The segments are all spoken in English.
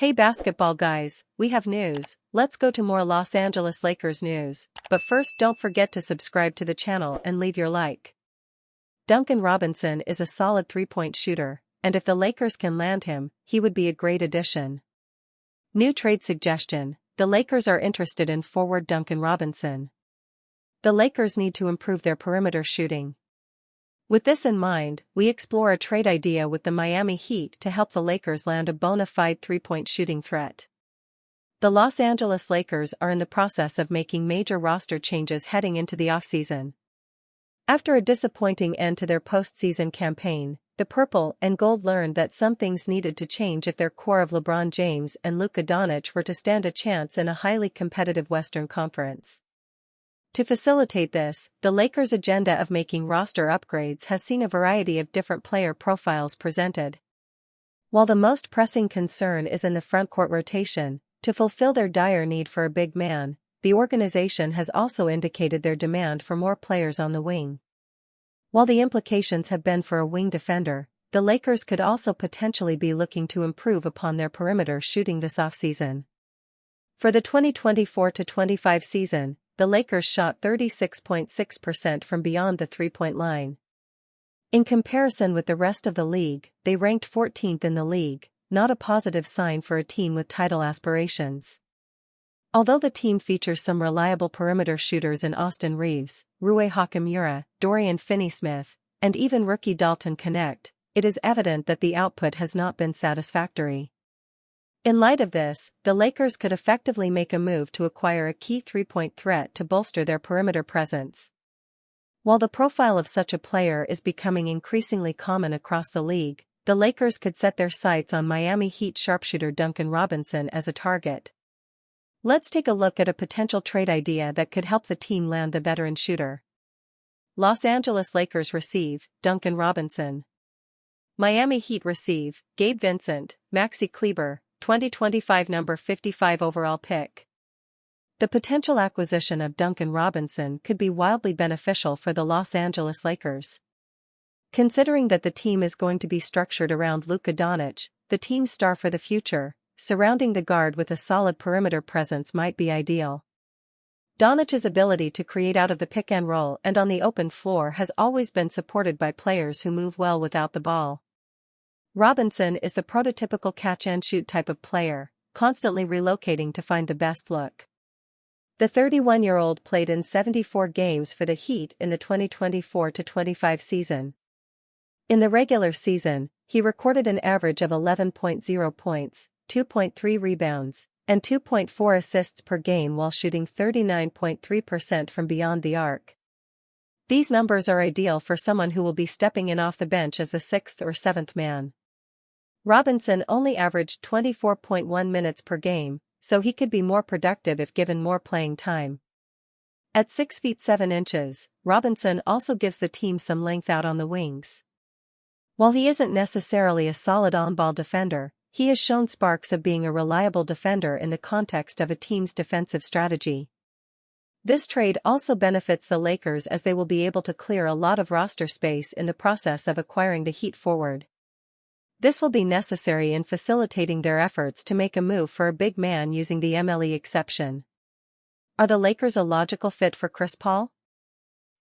Hey basketball guys, we have news. Let's go to more Los Angeles Lakers news. But first, don't forget to subscribe to the channel and leave your like. Duncan Robinson is a solid three-point shooter, and if the Lakers can land him, he would be a great addition. New trade suggestion: the Lakers are interested in forward Duncan Robinson. The Lakers need to improve their perimeter shooting. With this in mind, we explore a trade idea with the Miami Heat to help the Lakers land a bona fide three-point shooting threat. The Los Angeles Lakers are in the process of making major roster changes heading into the offseason. After a disappointing end to their postseason campaign, the Purple and Gold learned that some things needed to change if their core of LeBron James and Luka Doncic were to stand a chance in a highly competitive Western Conference. To facilitate this, the Lakers' agenda of making roster upgrades has seen a variety of different player profiles presented. While the most pressing concern is in the frontcourt rotation, to fulfill their dire need for a big man, the organization has also indicated their demand for more players on the wing. While the implications have been for a wing defender, the Lakers could also potentially be looking to improve upon their perimeter shooting this offseason. For the 2024-25 season, the Lakers shot 36.6% from beyond the three-point line. In comparison with the rest of the league, they ranked 14th in the league, not a positive sign for a team with title aspirations. Although the team features some reliable perimeter shooters in Austin Reeves, Rui Hachimura, Dorian Finney-Smith, and even rookie Dalton Knecht, it is evident that the output has not been satisfactory. In light of this, the Lakers could effectively make a move to acquire a key three-point threat to bolster their perimeter presence. While the profile of such a player is becoming increasingly common across the league, the Lakers could set their sights on Miami Heat sharpshooter Duncan Robinson as a target. Let's take a look at a potential trade idea that could help the team land the veteran shooter. Los Angeles Lakers receive Duncan Robinson. Miami Heat receive Gabe Vincent, Maxi Kleber, 2025 number 55 overall pick. The potential acquisition of Duncan Robinson could be wildly beneficial for the Los Angeles Lakers. Considering that the team is going to be structured around Luka Doncic, the team's star for the future, surrounding the guard with a solid perimeter presence might be ideal. Doncic's ability to create out of the pick and roll and on the open floor has always been supported by players who move well without the ball. Robinson is the prototypical catch-and-shoot type of player, constantly relocating to find the best look. The 31-year-old played in 74 games for the Heat in the 2024-25 season. In the regular season, he recorded an average of 11.0 points, 2.3 rebounds, and 2.4 assists per game while shooting 39.3% from beyond the arc. These numbers are ideal for someone who will be stepping in off the bench as the sixth or seventh man. Robinson only averaged 24.1 minutes per game, so he could be more productive if given more playing time. At 6 feet 7 inches, Robinson also gives the team some length out on the wings. While he isn't necessarily a solid on-ball defender, he has shown sparks of being a reliable defender in the context of a team's defensive strategy. This trade also benefits the Lakers as they will be able to clear a lot of roster space in the process of acquiring the Heat forward. This will be necessary in facilitating their efforts to make a move for a big man using the MLE exception. Are the Lakers a logical fit for Chris Paul?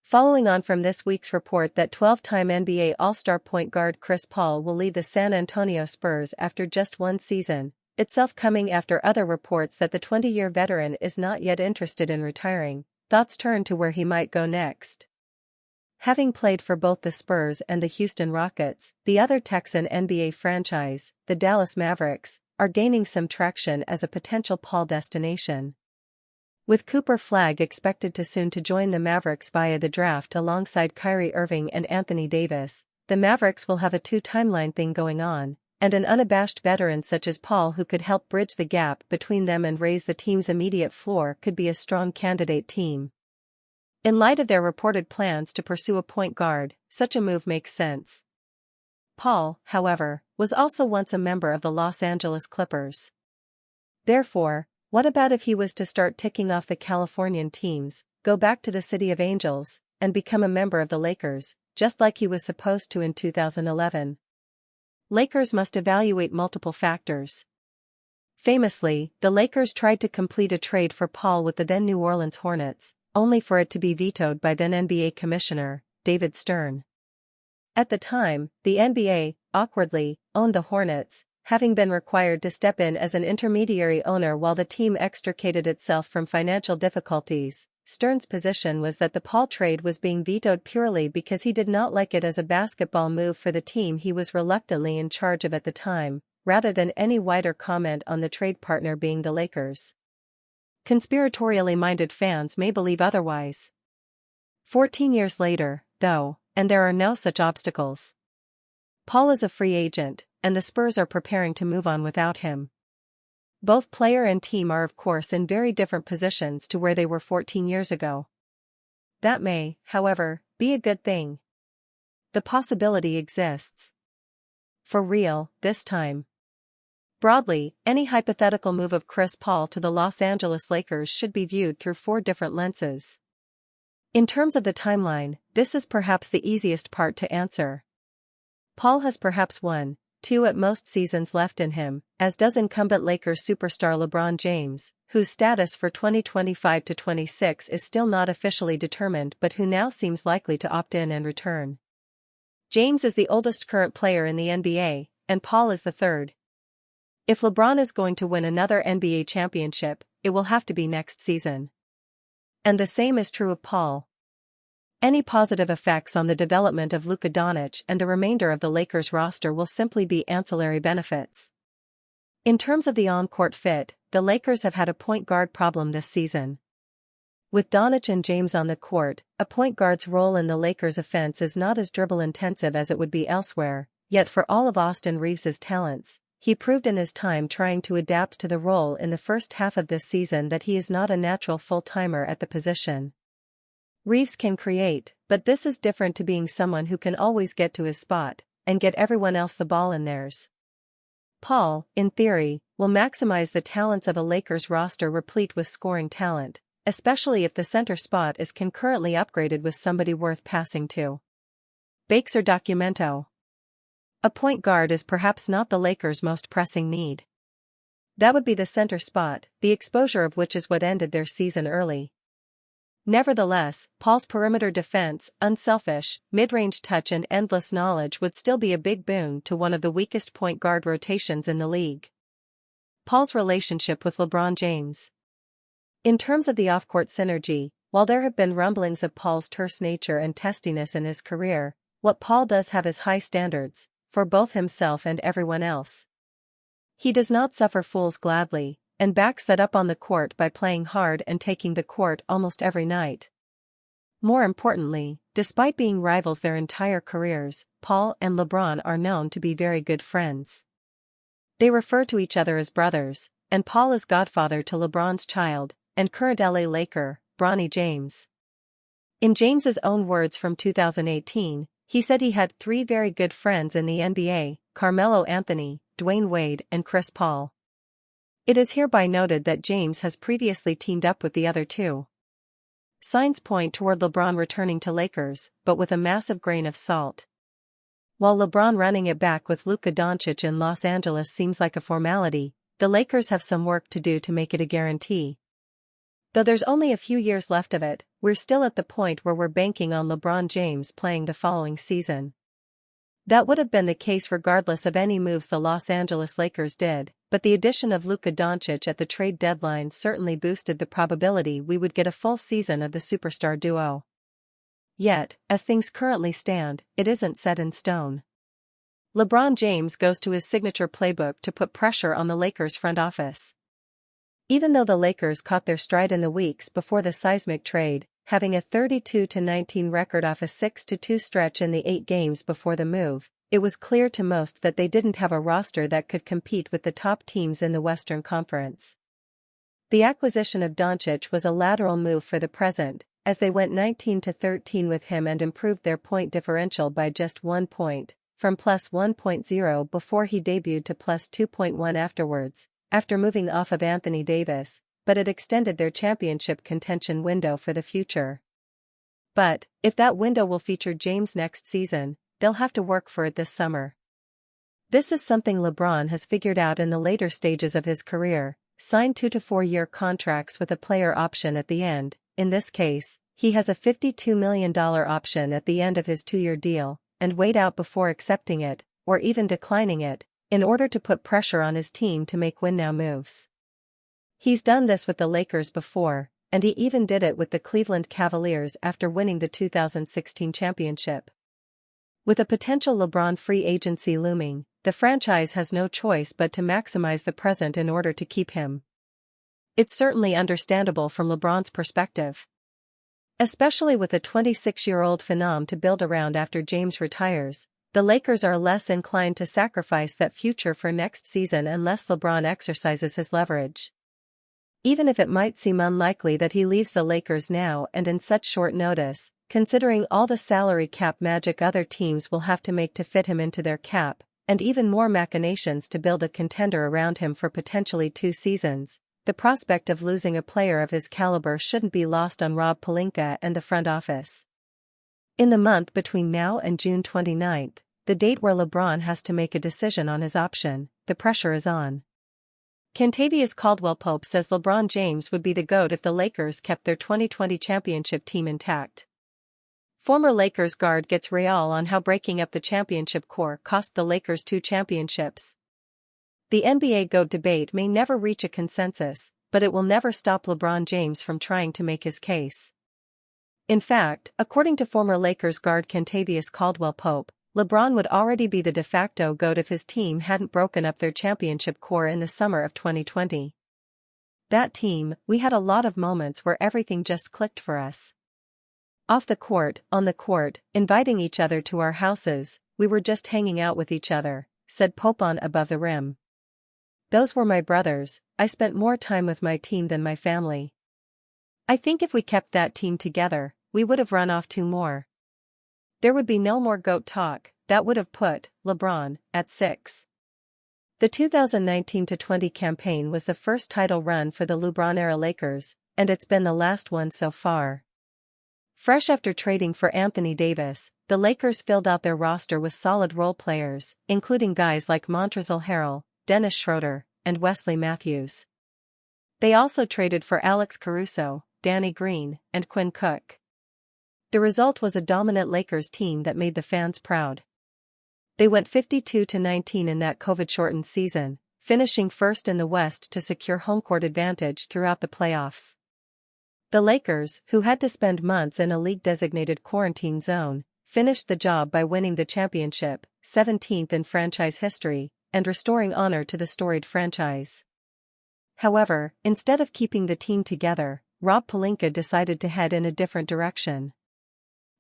Following on from this week's report that 12-time NBA All-Star point guard Chris Paul will lead the San Antonio Spurs after just one season, itself coming after other reports that the 20-year veteran is not yet interested in retiring, thoughts turn to where he might go next. Having played for both the Spurs and the Houston Rockets, the other Texan NBA franchise, the Dallas Mavericks, are gaining some traction as a potential Paul destination. With Cooper Flagg expected to soon to join the Mavericks via the draft alongside Kyrie Irving and Anthony Davis, the Mavericks will have a two-timeline thing going on, and an unabashed veteran such as Paul who could help bridge the gap between them and raise the team's immediate floor could be a strong candidate team. In light of their reported plans to pursue a point guard, such a move makes sense. Paul, however, was also once a member of the Los Angeles Clippers. Therefore, what about if he was to start ticking off the Californian teams, go back to the City of Angels, and become a member of the Lakers, just like he was supposed to in 2011? Lakers must evaluate multiple factors. Famously, the Lakers tried to complete a trade for Paul with the then New Orleans Hornets, only for it to be vetoed by then NBA Commissioner David Stern. At the time, the NBA, awkwardly, owned the Hornets, having been required to step in as an intermediary owner while the team extricated itself from financial difficulties. Stern's position was that the Paul trade was being vetoed purely because he did not like it as a basketball move for the team he was reluctantly in charge of at the time, rather than any wider comment on the trade partner being the Lakers. Conspiratorially minded fans may believe otherwise. 14 years later, though, and there are no such obstacles. Paul is a free agent, and the Spurs are preparing to move on without him. Both player and team are of course in very different positions to where they were 14 years ago. That may, however, be a good thing. The possibility exists. For real, this time. Broadly, any hypothetical move of Chris Paul to the Los Angeles Lakers should be viewed through 4 different lenses. In terms of the timeline, this is perhaps the easiest part to answer. Paul has perhaps 1, 2 at most seasons left in him, as does incumbent Lakers superstar LeBron James, whose status for 2025-26 is still not officially determined but who now seems likely to opt in and return. James is the oldest current player in the NBA, and Paul is the third. If LeBron is going to win another NBA championship, it will have to be next season. And the same is true of Paul. Any positive effects on the development of Luka Doncic and the remainder of the Lakers roster will simply be ancillary benefits. In terms of the on-court fit, the Lakers have had a point guard problem this season. With Doncic and James on the court, a point guard's role in the Lakers' offense is not as dribble-intensive as it would be elsewhere, yet for all of Austin Reeves' talents, he proved in his time trying to adapt to the role in the first half of this season that he is not a natural full-timer at the position. Reeves can create, but this is different to being someone who can always get to his spot, and get everyone else the ball in theirs. Paul, in theory, will maximize the talents of a Lakers roster replete with scoring talent, especially if the center spot is concurrently upgraded with somebody worth passing to. Bakes or Documento. A point guard is perhaps not the Lakers' most pressing need. That would be the center spot, the exposure of which is what ended their season early. Nevertheless, Paul's perimeter defense, unselfish, mid-range touch and endless knowledge would still be a big boon to one of the weakest point guard rotations in the league. Paul's relationship with LeBron James. In terms of the off-court synergy, while there have been rumblings of Paul's terse nature and testiness in his career, what Paul does have is high standards, for both himself and everyone else. He does not suffer fools gladly, and backs that up on the court by playing hard and taking the court almost every night. More importantly, despite being rivals their entire careers, Paul and LeBron are known to be very good friends. They refer to each other as brothers, and Paul is godfather to LeBron's child, and current LA Laker, Bronny James. In James's own words from 2018, he said he had 3 very good friends in the NBA, Carmelo Anthony, Dwayne Wade and Chris Paul. It is hereby noted that James has previously teamed up with the other 2. Signs point toward LeBron returning to Lakers, but with a massive grain of salt. While LeBron running it back with Luka Doncic in Los Angeles seems like a formality, the Lakers have some work to do to make it a guarantee. Though there's only a few years left of it, we're still at the point where we're banking on LeBron James playing the following season. That would have been the case regardless of any moves the Los Angeles Lakers did, but the addition of Luka Doncic at the trade deadline certainly boosted the probability we would get a full season of the superstar duo. Yet, as things currently stand, it isn't set in stone. LeBron James goes to his signature playbook to put pressure on the Lakers' front office. Even though the Lakers caught their stride in the weeks before the seismic trade, having a 32-19 record off a 6-2 stretch in the 8 games before the move, it was clear to most that they didn't have a roster that could compete with the top teams in the Western Conference. The acquisition of Doncic was a lateral move for the present, as they went 19-13 with him and improved their point differential by just 1 point, from plus 1.0 before he debuted to plus 2.1 afterwards, after moving off of Anthony Davis, but it extended their championship contention window for the future. But, if that window will feature James next season, they'll have to work for it this summer. This is something LeBron has figured out in the later stages of his career: sign 2 to 4 year contracts with a player option at the end. In this case, he has a $52 million option at the end of his 2-year deal, and wait out before accepting it, or even declining it, in order to put pressure on his team to make win-now moves. He's done this with the Lakers before, and he even did it with the Cleveland Cavaliers after winning the 2016 championship. With a potential LeBron free agency looming, the franchise has no choice but to maximize the present in order to keep him. It's certainly understandable from LeBron's perspective. Especially with a 26-year-old phenom to build around after James retires, the Lakers are less inclined to sacrifice that future for next season unless LeBron exercises his leverage. Even if it might seem unlikely that he leaves the Lakers now and in such short notice, considering all the salary cap magic other teams will have to make to fit him into their cap, and even more machinations to build a contender around him for potentially 2 seasons, the prospect of losing a player of his caliber shouldn't be lost on Rob Pelinka and the front office. In the month between now and June 29, the date where LeBron has to make a decision on his option, the pressure is on. Kentavious Caldwell-Pope says LeBron James would be the GOAT if the Lakers kept their 2020 championship team intact. Former Lakers guard gets real on how breaking up the championship core cost the Lakers 2 championships. The NBA GOAT debate may never reach a consensus, but it will never stop LeBron James from trying to make his case. In fact, according to former Lakers guard Kentavious Caldwell-Pope, LeBron would already be the de facto GOAT if his team hadn't broken up their championship core in the summer of 2020. That team, we had a lot of moments where everything just clicked for us. Off the court, on the court, inviting each other to our houses, we were just hanging out with each other, said Pope on Above the Rim. Those were my brothers. I spent more time with my team than my family. I think if we kept that team together, we would have run off 2 more. There would be no more GOAT talk. That would have put LeBron at 6. The 2019-20 campaign was the first title run for the LeBron-era Lakers, and it's been the last one so far. Fresh after trading for Anthony Davis, the Lakers filled out their roster with solid role players, including guys like Montrezl Harrell, Dennis Schroeder, and Wesley Matthews. They also traded for Alex Caruso, Danny Green, and Quinn Cook. The result was a dominant Lakers team that made the fans proud. They went 52-19 in that COVID-shortened season, finishing first in the West to secure home court advantage throughout the playoffs. The Lakers, who had to spend months in a league-designated quarantine zone, finished the job by winning the championship, 17th in franchise history, and restoring honor to the storied franchise. However, instead of keeping the team together, Rob Pelinka decided to head in a different direction.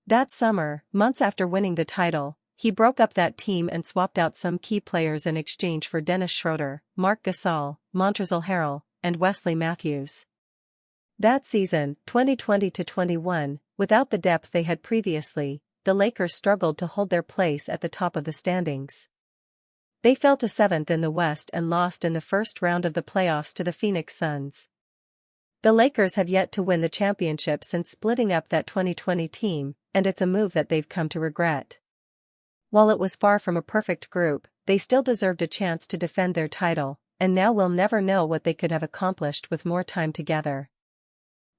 That summer, months after winning the title, he broke up that team and swapped out some key players in exchange for Dennis Schroeder, Marc Gasol, Montrezl Harrell, and Wesley Matthews. That season, 2020-21, without the depth they had previously, the Lakers struggled to hold their place at the top of the standings. They fell to 7th in the West and lost in the first round of the playoffs to the Phoenix Suns. The Lakers have yet to win the championship since splitting up that 2020 team, and it's a move that they've come to regret. While it was far from a perfect group, they still deserved a chance to defend their title, and now we'll never know what they could have accomplished with more time together.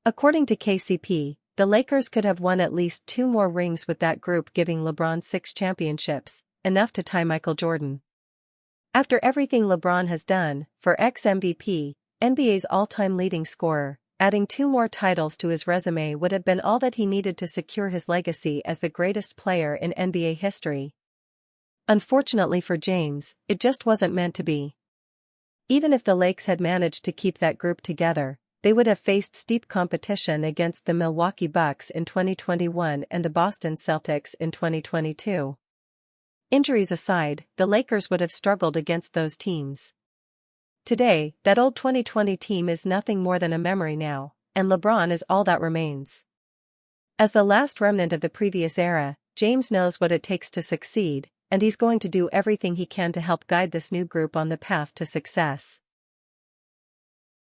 According to KCP, the Lakers could have won at least 2 more rings with that group, giving LeBron 6 championships, enough to tie Michael Jordan. After everything LeBron has done, for ex-MVP, NBA's all-time leading scorer, adding 2 more titles to his resume would have been all that he needed to secure his legacy as the greatest player in NBA history. Unfortunately for James, it just wasn't meant to be. Even if the Lakers had managed to keep that group together, they would have faced steep competition against the Milwaukee Bucks in 2021 and the Boston Celtics in 2022. Injuries aside, the Lakers would have struggled against those teams. Today, that old 2020 team is nothing more than a memory now, and LeBron is all that remains. As the last remnant of the previous era, James knows what it takes to succeed, and he's going to do everything he can to help guide this new group on the path to success.